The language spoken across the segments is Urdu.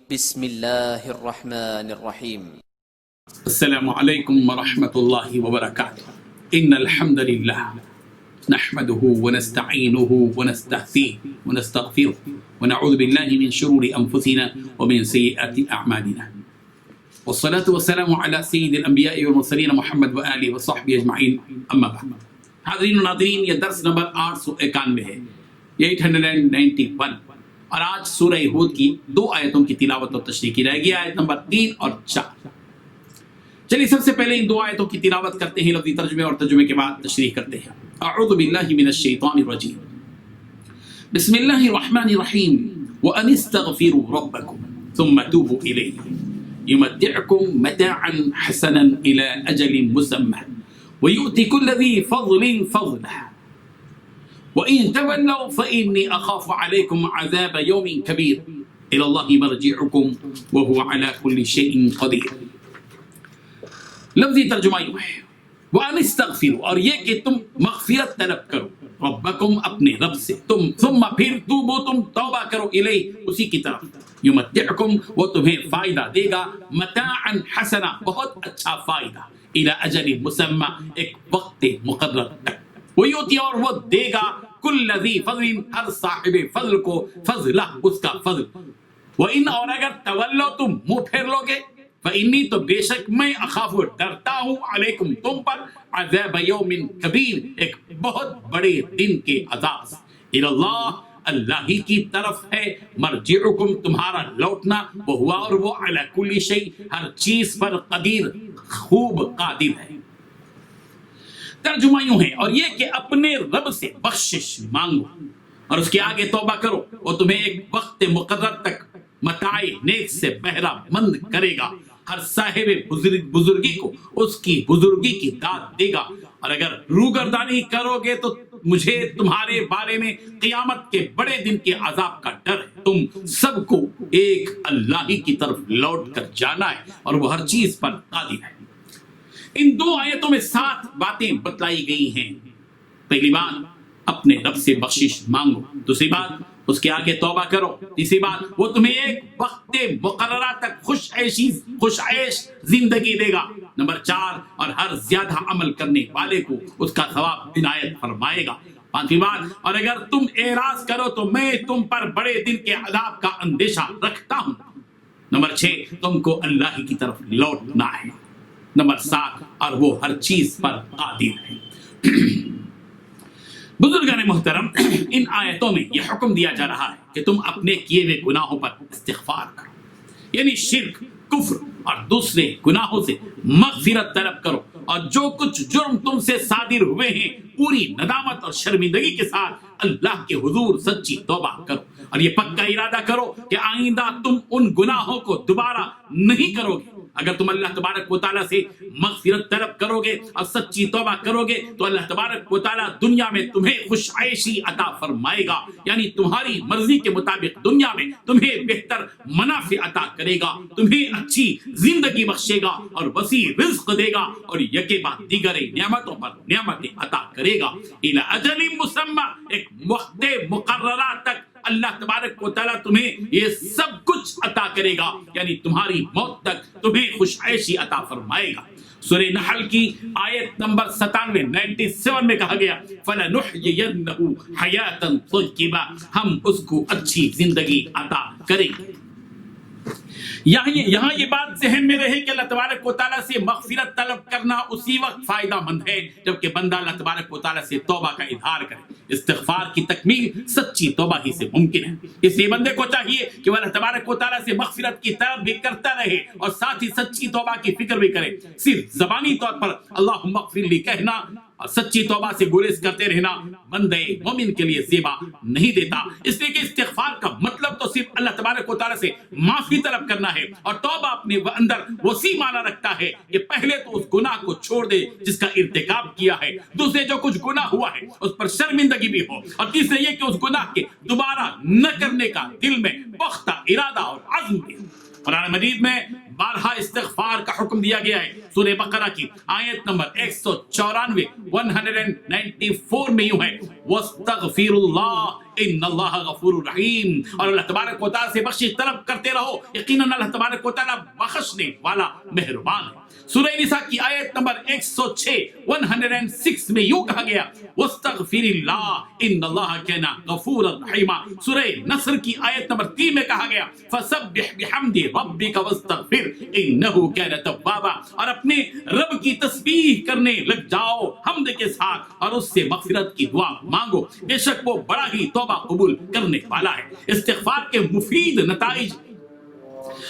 بسم اللہ الرحمن الرحیم۔ السلام علیکم ورحمۃ اللہ وبرکاتہ۔ ان الحمد للہ نحمده ونستعینه ونستهدیه ونستغفره ونعوذ باللہ من شرور انفسنا ومن سیئات اعمالنا، والصلاة والسلام على سید الانبیاء والمرسلین محمد وآلہ وصحبہ اجمعین، اما بعد۔ حاضرین و ناظرین، یہ درس نمبر 891 ہے، 891، اور آج سورہ ہود کی 2 آیتوں کی تلاوت اور تشریح کی رہ گیا، آیت نمبر 3 اور 4۔ چلیے سب سے پہلے ان 2 آیتوں کی تلاوت کرتے ہیں لفظی ترجمے، اور ترجمے کے بعد تشریح کرتے ہیں۔ اعوذ باللہ من الشیطان الرجیم، بسم اللہ الرحمن الرحیم، وَأَنِ اسْتَغْفِرُوا رَبَّكُمْ ثُمَّ تُوبُوا إِلَيْهِ يُمَتِّعْكُمْ مَتَاعًا حَسَنًا إِلَى أَجَلٍ مُّسَمًّى وَيُؤْتِ كُلَّ ذِي فَضْلٍ فَضْلَهُ وَإِن تَوَلَّوْا فَإِنِّي أَخَافُ عَلَيْكُمْ عَذَابَ يَوْمٍ كَبِيرٍ إِلَى اللَّهِ مَرْجِعُكُمْ وَهُوَ عَلَى كُلِّ شَيْءٍ قَدِيرٌ۔ لفظی ترجمہ یوں ہے، وَأَنِ اسْتَغْفِرُوا، اور یہ کہ تم مغفرت طلب کرو، ربکم اپنے رب سے، ثم پھر توبو تم توبہ کرو، الیہ اسی کی طرف، یمتعکم وہ تمہیں فائدہ دے گا، متاعا حسنا بہت اچھا فائدہ، الی اجل مسمى ایک وقت مقرر تک، ویؤتی اور وہ دے گا کل ذی فضل ہر صاحب فضل کو فضلہ اس کا فضل، وَإِنْ اور اگر تولو تم منہ پھیر لو گے، فَإِنِّي تو بے شک میں اخاف ڈرتا ہوں علیکم تم پر عذاب یوم کبیر ایک بہت بڑے دن کے عذاب سے، الی اللہ اللہ ہی کی طرف ہے، مرجعکم تمہارا لوٹنا، وہوا اور وہ علی کل شیء ہر چیز پر قدیر خوب قادر ہے۔ ترجمہ یوں ہے، اور یہ کہ اپنے رب سے بخشش مانگو اور اس کے آگے توبہ کرو، وہ تمہیں ایک وقت مقرر تک متاع نیک سے بہرہ مند کرے گا، ہر صاحب بزرگی کو اس کی بزرگی کی داد دے گا، اور اگر روگردانی کرو گے تو مجھے تمہارے بارے میں قیامت کے بڑے دن کے عذاب کا ڈر ہے۔ تم سب کو ایک اللہ ہی کی طرف لوٹ کر جانا ہے اور وہ ہر چیز پر قادر ہے۔ ان 2 آیتوں میں 7 باتیں بتلائی گئی ہیں۔ پہلی بات، اپنے رب سے بخشش مانگو، دوسری بات اس کے آگے توبہ کرو، تیسری بات وہ تمہیں ایک وقت مقررہ تک خوش عیش زندگی دے گا، نمبر 4 اور ہر زیادہ عمل کرنے والے کو اس کا ثواب عنایت فرمائے گا، پانچویں بات اور اگر تم اعراض کرو تو میں تم پر بڑے دن کے عذاب کا اندیشہ رکھتا ہوں، نمبر 6 تم کو اللہ کی طرف لوٹنا ہے، نمبر 7 اور وہ ہر چیز پر قادر ہے۔ بزرگان محترم، ان آیتوں میں یہ حکم دیا جا رہا ہے کہ تم اپنے کیے ہوئے گناہوں پر استغفار کرو، یعنی شرک، کفر اور دوسرے گناہوں سے مغفرت طلب کرو، اور جو کچھ جرم تم سے صادر ہوئے ہیں پوری ندامت اور شرمندگی کے ساتھ اللہ کے حضور سچی توبہ کرو، اور یہ پکا ارادہ کرو کہ آئندہ تم ان گناہوں کو دوبارہ نہیں کرو گے۔ اگر تم اللہ تبارک و تعالیٰ سے مغفرت طلب کرو گے اور سچی توبہ کرو گے تو اللہ تبارک و تعالیٰ دنیا میں تمہیں خوش عیشی عطا فرمائے گا، یعنی تمہاری مرضی کے مطابق دنیا میں تمہیں بہتر منافع عطا کرے گا، تمہیں اچھی زندگی بخشے گا اور وسیع رزق دے گا، اور یکے بعد دیگر نعمتوں پر نعمتیں عطا کرے گا، الی اجل مسمى ایک وقت مقررہ تک اللہ تبارک و تعالیٰ تمہیں یہ سب کچھ عطا کرے گا، یعنی تمہاری موت تک تمہیں خوش عیشی عطا فرمائے گا۔ سورہ نحل کی آیت نمبر 97 میں کہا گیا، فَلَنُحْيِيَنَّهُ حَيَاةً طَيِّبَةً ہم اس کو اچھی زندگی عطا کریں گے۔ یہاں یہ بات ذہن میں رہے کہ اللہ تبارک و تعالیٰ سے مغفرت طلب کرنا اسی وقت فائدہ مند ہے جبکہ بندہ اللہ تبارک و تعالیٰ سے توبہ کا اظہار کرے۔ استغفار کی تکمیل سچی توبہ ہی سے ممکن ہے، اس لیے بندے کو چاہیے کہ وہ اللہ تبارک و تعالیٰ سے مغفرت کی طلب بھی کرتا رہے اور ساتھ ہی سچی توبہ کی فکر بھی کرے۔ صرف زبانی طور پر اللہم اغفر لی کہنا اور سچی توبہ سے گریز کرتے رہنا بندے مومن کے لیے زیبا نہیں دیتا، اس لیے کہ استغفار کا مطلب تو صرف اللہ تبارک و تعالیٰ سے معافی طلب کرنا ہے، اور توبہ اپنے اندر وسیع معنی رکھتا ہے کہ پہلے تو اس گناہ کو چھوڑ دے جس کا ارتکاب کیا ہے، دوسرے جو کچھ گناہ ہوا ہے اس پر شرمندگی بھی ہو، اور تیسرے یہ کہ اس گناہ کے دوبارہ نہ کرنے کا دل میں پختہ ارادہ اور عزم بھی ہو۔ قرآن مجید میں بارہا استغفار کا حکم دیا گیا ہے. سورہ بقرہ کی آیت نمبر 194 194 میں یوں ہے واستغفر اللہ ان اللہ غفور رحیم، اور اللہ تبارک و تعالیٰ سے بخشش طلب کرتے رہو، یقیناً اللہ تبارک و تعالیٰ بخشنے والا مہربان ہے. سورہ نساء کی آیت نمبر 106 106 میں یوں کہا گیا واستغفر اللہ ان اللہ کان غفورا رحیما. سورہ نصر کی آیت نمبر 3 میں کہا گیا فسبح بحمد ربک واستغفر انہ کان توابا، اور اپنے رب کی تسبیح کرنے لگ جاؤ حمد کے ساتھ اور اس سے مغفرت کی دعا مانگو، بے شک وہ بڑا ہی توبہ قبول کرنے والا ہے. استغفار کے مفید نتائج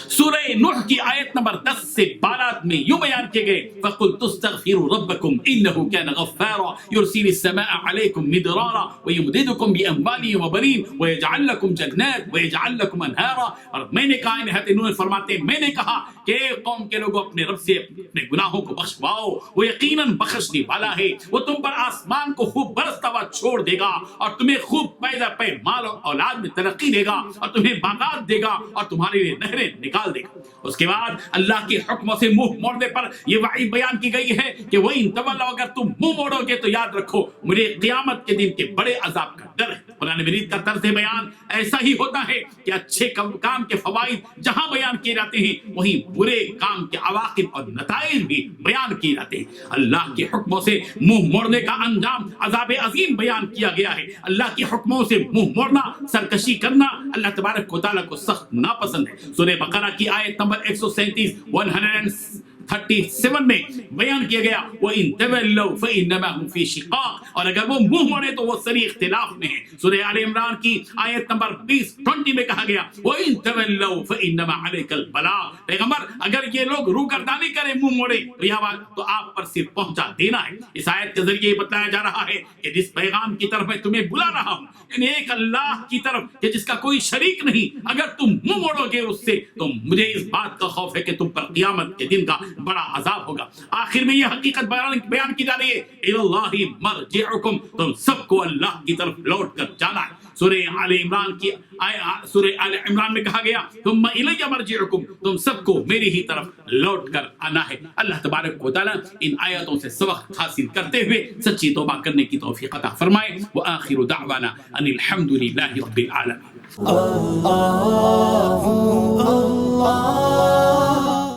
سورہ نوح کی آیت نمبر 10 سے 12 میں یوں بیان کیے گئے فَقُلْتُ اسْتَغْفِرُوا رَبَّكُمْ إِنَّهُ كَانَ غَفَّارًا يُرْسِلِ السَّمَاءَ عَلَيْكُمْ مِدْرَارًا وَيُمْدِدْكُمْ بِأَمْوَالٍ وَبَنِينَ وَيَجْعَلْ لَكُمْ جَنَّاتٍ وَيَجْعَلْ لَكُمْ أَنْهَارًا. اور میں نے کہا، انہت انہوں نے فرماتے میں نے کہا کہ اے قوم کے لوگوں اپنے رب سے اپنے گناہوں کو بخشواؤ، وہ یقیناً بخشنے والا ہے، وہ تم پر آسمان کو خوب برستا ہوا چھوڑ دے گا اور تمہیں خوب پیدا پہ مال اور اولاد میں ترقی دے گا اور تمہیں باغات دے گا اور تمہارے لیے نہریں نکال دے گا. اس کے بعد اللہ کے حکموں سے منہ موڑنے پر یہ وعید بیان کی گئی ہے کہ وَإِن تَوَلَّوْا، اگر تم منہ موڑو گے تو یاد رکھو مجھے قیامت کے دن کے بڑے عذاب کا ڈر ہے. قرآن مجید کا طرز بیان ایسا ہی ہوتا ہے کہ اچھے کام کے فوائد جہاں بیان کیے جاتے ہیں وہیں برے کام کے عواقب اور نتائج بھی بیان کیے جاتے ہیں. اللہ کے حکموں سے منہ موڑنے کا انجام عذاب عظیم بیان کیا گیا ہے. اللہ کے حکموں سے منہ موڑنا، سرکشی کرنا اللہ تبارک و تعالیٰ کو سخت ناپسند ہے. سورہ بقرہ کی آیت نمبر 137 137 میں بیان کیا گیا وَإِن تَوَلَّوْا فَإِنَّمَا هُمْ فِي شِقَاقٍ، اور اگر وہ منہ موڑے تو وہ سری اختلاف میں ہیں. سورہ آل عمران کی آیت نمبر 20 میں کہا گیا وَإِن تَوَلَّوْا فَإِنَّمَا عَلَيْكَ الْبَلَاغُ. پیغمبر اگر یہ لوگ روگردانی کریں، منہ موڑے، تو یہ بات تو آپ پر صرف پہنچا دینا ہے. اس آیت کے ذریعے یہ بتایا جا رہا ہے کہ جس پیغام کی طرف میں تمہیں بلا رہا ہوں، یعنی ایک اللہ کی طرف کہ جس کا کوئی شریک نہیں، اگر تم منہ موڑو گے اس سے تو مجھے اس بات کا خوف ہے کہ تم پر قیامت کے دن کا بڑا عذاب ہوگا. آخر میں یہ حقیقت بیان کی جا رہی ہے اِلَى اللَّهِ مَرْجِعُكُمْ، تم سب کو اللہ کی طرف لوٹ کر جانا ہے. سورہ آل عمران میں کہا گیا ثُمَّ إِلَيَّ مَرْجِعُكُمْ، تم سب کو میری ہی طرف لوٹ کر آنا ہے. اللہ تبارک و تعالیٰ ان آیاتوں سے سبق حاصل کرتے ہوئے سچی توبہ کرنے کی توفیق عطا فرمائے. وآخر دعوانا ان الحمد للہ رب العالمین.